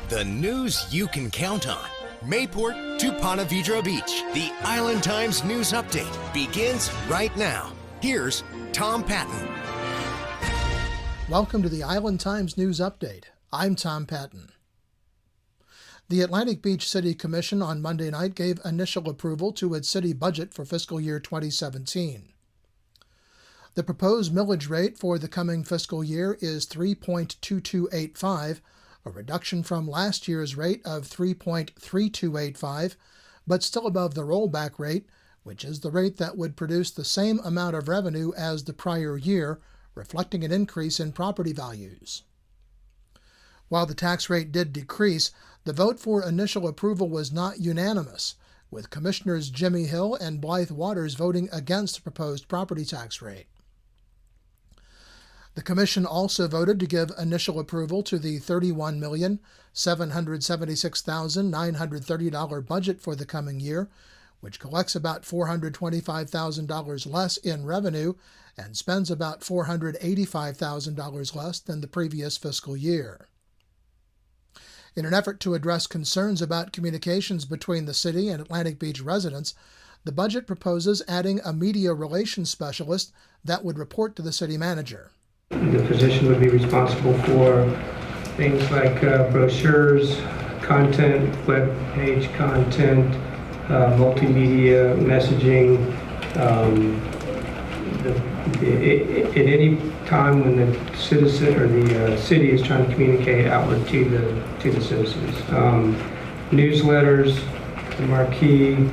The news you can count on. Mayport to Ponte Vedra Beach. The Island Times News Update begins right now. Here's Tom Patton. Welcome to the Island Times News Update. I'm Tom Patton. The Atlantic Beach City Commission on Monday night gave initial approval to its city budget for fiscal year 2017. The proposed millage rate for the coming fiscal year is 3.2285, a reduction from last year's rate of 3.3285, but still above the rollback rate, which is the rate that would produce the same amount of revenue as the prior year, reflecting an increase in property values. While the tax rate did decrease, the vote for initial approval was not unanimous, with Commissioners Jimmy Hill and Blythe Waters voting against the proposed property tax rate. The Commission also voted to give initial approval to the $31,776,930 budget for the coming year, which collects about $425,000 less in revenue and spends about $485,000 less than the previous fiscal year. In an effort to address concerns about communications between the city and Atlantic Beach residents, the budget proposes adding a media relations specialist that would report to the city manager. The position would be responsible for things like brochures, content, web page content, multimedia messaging. At any time when the citizen or the city is trying to communicate outward to the citizens, newsletters, the marquee,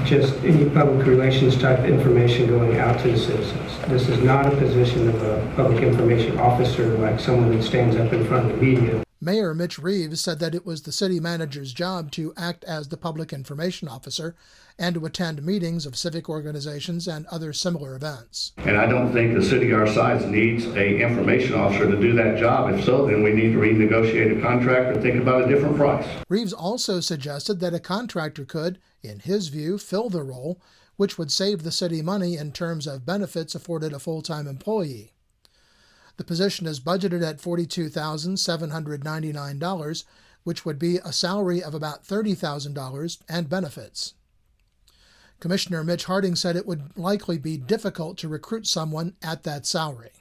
just any public relations type information going out to the citizens. This is not a position of a public information officer like someone that stands up in front of the media. Mayor Mitch Reeves said that it was the city manager's job to act as the public information officer and to attend meetings of civic organizations and other similar events. And I don't think the city our size needs an information officer to do that job. If so, then we need to renegotiate a contract or think about a different price. Reeves also suggested that a contractor could, in his view, fill the role, which would save the city money in terms of benefits afforded a full-time employee. The position is budgeted at $42,799, which would be a salary of about $30,000 and benefits. Commissioner Mitch Harding said it would likely be difficult to recruit someone at that salary.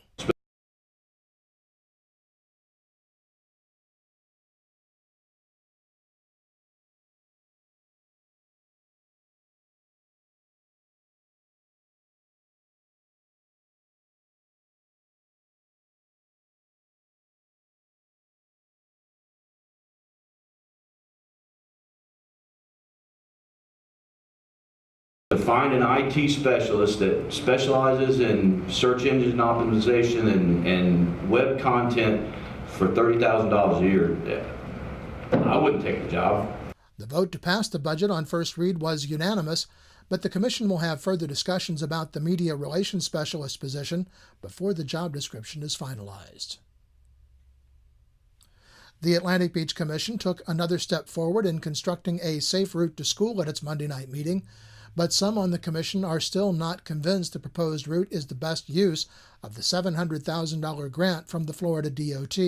To find an IT specialist that specializes in search engine optimization and web content for $30,000 a year, I wouldn't take the job. The vote to pass the budget on first read was unanimous, but the Commission will have further discussions about the media relations specialist position before the job description is finalized. The Atlantic Beach Commission took another step forward in constructing a safe route to school at its Monday night meeting, but some on the Commission are still not convinced the proposed route is the best use of the $700,000 grant from the Florida DOT.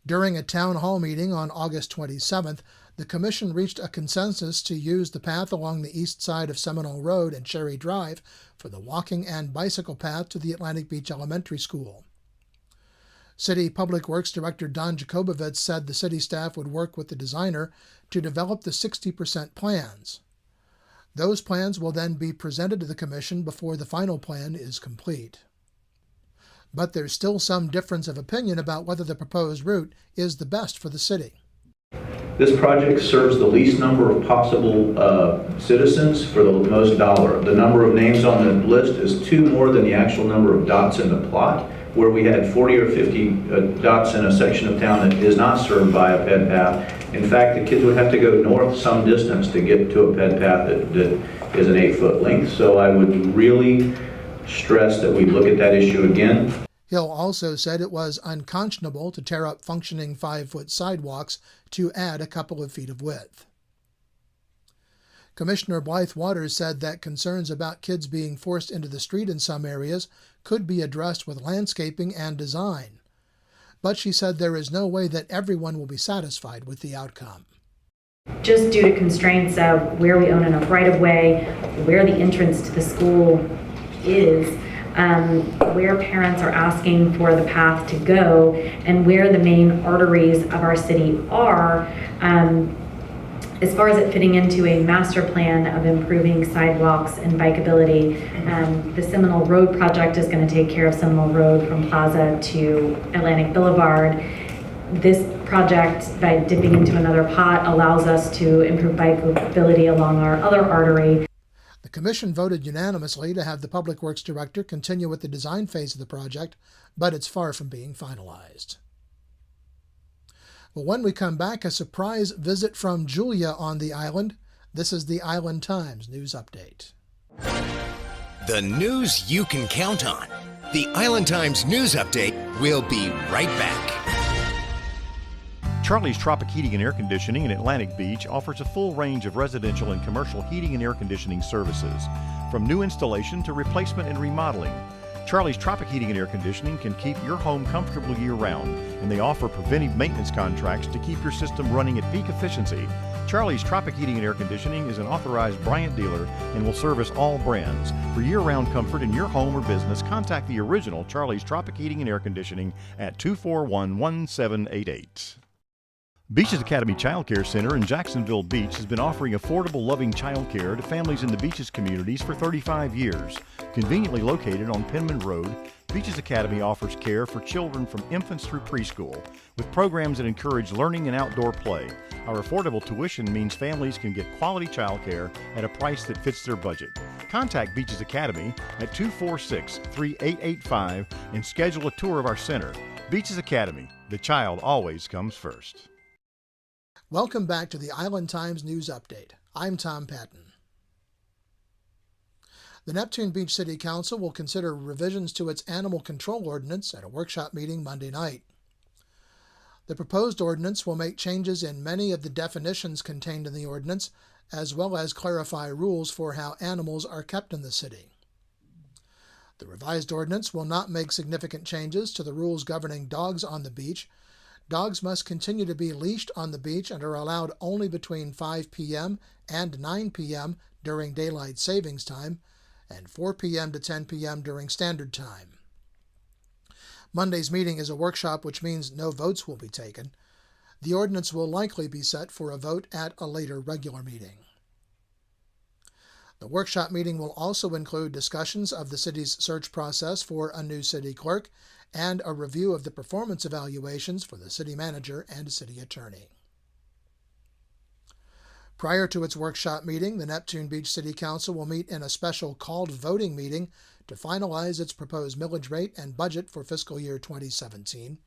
During a town hall meeting on August 27th, the Commission reached a consensus to use the path along the east side of Seminole Road and Cherry Drive for the walking and bicycle path to the Atlantic Beach Elementary School. City Public Works Director Don Jacobowitz said the city staff would work with the designer to develop the 60% plans. Those plans will then be presented to the Commission before the final plan is complete. But there's still some difference of opinion about whether the proposed route is the best for the city. This project serves the least number of possible citizens for the most dollar. The number of names on the list is 2 more than the actual number of dots in the plot, where we had 40 or 50 dots in a section of town that is not served by a ped path. In fact, the kids would have to go north some distance to get to a ped path that is an 8-foot length. So I would really stress that we look at that issue again. Hill also said it was unconscionable to tear up functioning 5-foot sidewalks to add a couple of feet of width. Commissioner Blythe Waters said that concerns about kids being forced into the street in some areas could be addressed with landscaping and design. but she said there is no way that everyone will be satisfied with the outcome. Just due to constraints of where we own enough right-of-way, where the entrance to the school is, where parents are asking for the path to go, and where the main arteries of our city are, as far as it fitting into a master plan of improving sidewalks and bikeability. The Seminole Road project is going to take care of Seminole Road from Plaza to Atlantic Boulevard. This project, by dipping into another pot, allows us to improve bikeability along our other artery. The commission voted unanimously to have the Public Works Director continue with the design phase of the project, but it's far from being finalized. Well, when we come back, a surprise visit from Julia on the island. This is the Island Times News Update. The news you can count on. The Island Times News Update will be right back. Charlie's Tropic Heating and Air Conditioning in Atlantic Beach offers a full range of residential and commercial heating and air conditioning services, from new installation to replacement and remodeling. Charlie's Tropic Heating and Air Conditioning can keep your home comfortable year-round, and they offer preventive maintenance contracts to keep your system running at peak efficiency. Charlie's Tropic Heating and Air Conditioning is an authorized Bryant dealer and will service all brands. For year-round comfort in your home or business, contact the original Charlie's Tropic Heating and Air Conditioning at 241-1788. Beaches Academy Child Care Center in Jacksonville Beach has been offering affordable, loving child care to families in the Beaches communities for 35 years. Conveniently located on Penman Road, Beaches Academy offers care for children from infants through preschool, with programs that encourage learning and outdoor play. Our affordable tuition means families can get quality child care at a price that fits their budget. Contact Beaches Academy at 246-3885 and schedule a tour of our center. Beaches Academy, the child always comes first. Welcome back to the Island Times News Update. I'm Tom Patton. The Neptune Beach City Council will consider revisions to its animal control ordinance at a workshop meeting Monday night. The proposed ordinance will make changes in many of the definitions contained in the ordinance, as well as clarify rules for how animals are kept in the city. The revised ordinance will not make significant changes to the rules governing dogs on the beach. Dogs must continue to be leashed on the beach and are allowed only between 5 p.m. and 9 p.m. during daylight savings time and 4 p.m. to 10 p.m. during standard time. Monday's meeting is a workshop, which means no votes will be taken. The ordinance will likely be set for a vote at a later regular meeting. The workshop meeting will also include discussions of the city's search process for a new city clerk and a review of the performance evaluations for the city manager and city attorney. Prior to its workshop meeting, the Neptune Beach City Council will meet in a special called voting meeting to finalize its proposed millage rate and budget for fiscal year 2017.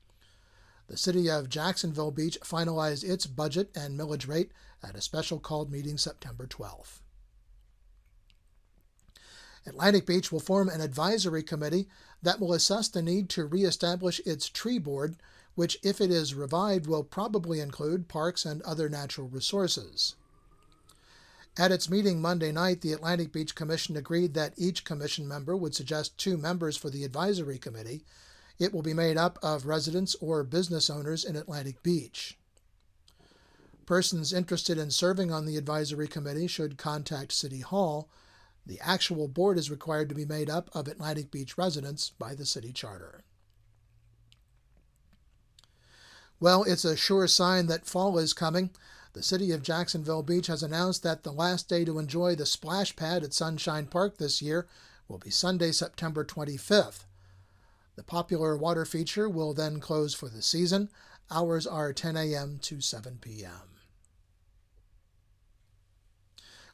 The city of Jacksonville Beach finalized its budget and millage rate at a special called meeting September 12th. Atlantic Beach will form an advisory committee that will assess the need to reestablish its tree board, which, if it is revived, will probably include parks and other natural resources. At its meeting Monday night, the Atlantic Beach Commission agreed that each commission member would suggest 2 members for the advisory committee. It will be made up of residents or business owners in Atlantic Beach. Persons interested in serving on the advisory committee should contact City Hall. The actual board is required to be made up of Atlantic Beach residents by the city charter. Well, it's a sure sign that fall is coming. The city of Jacksonville Beach has announced that the last day to enjoy the splash pad at Sunshine Park this year will be Sunday, September 25th. The popular water feature will then close for the season. Hours are 10 a.m. to 7 p.m.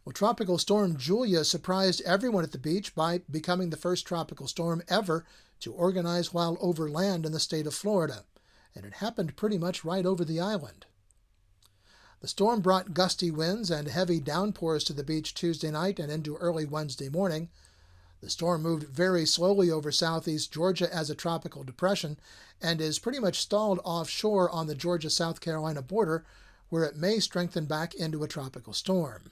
Well, Tropical Storm Julia surprised everyone at the beach by becoming the first tropical storm ever to organize while over land in the state of Florida, and it happened pretty much right over the island. The storm brought gusty winds and heavy downpours to the beach Tuesday night and into early Wednesday morning. The storm moved very slowly over southeast Georgia as a tropical depression and is pretty much stalled offshore on the Georgia-South Carolina border, where it may strengthen back into a tropical storm.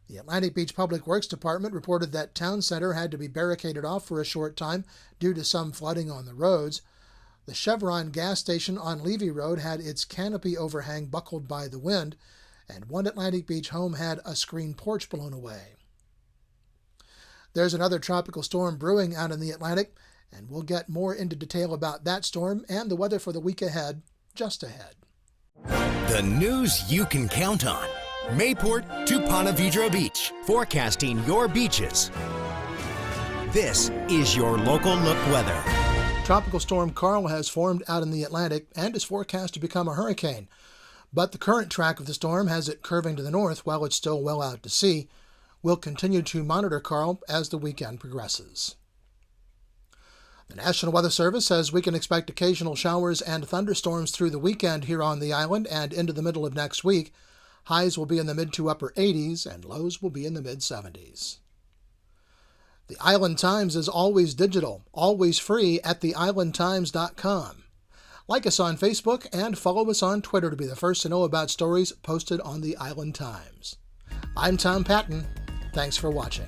The Atlantic Beach Public Works Department reported that Town Center had to be barricaded off for a short time due to some flooding on the roads. The Chevron gas station on Levy Road had its canopy overhang buckled by the wind, and one Atlantic Beach home had a screen porch blown away. There's another tropical storm brewing out in the Atlantic, and we'll get more into detail about that storm and the weather for the week ahead, just ahead. The news you can count on. Mayport to Ponte Vedra Beach, forecasting your beaches. This is your local look weather. Tropical storm Carl has formed out in the Atlantic and is forecast to become a hurricane. But the current track of the storm has it curving to the north while it's still well out to sea. We'll continue to monitor Carl as the weekend progresses. The National Weather Service says we can expect occasional showers and thunderstorms through the weekend here on the island and into the middle of next week. Highs will be in the mid to upper 80s and lows will be in the mid 70s. The Island Times is always digital, always free at theislandtimes.com. Like us on Facebook and follow us on Twitter to be the first to know about stories posted on the Island Times. I'm Tom Patton. Thanks for watching.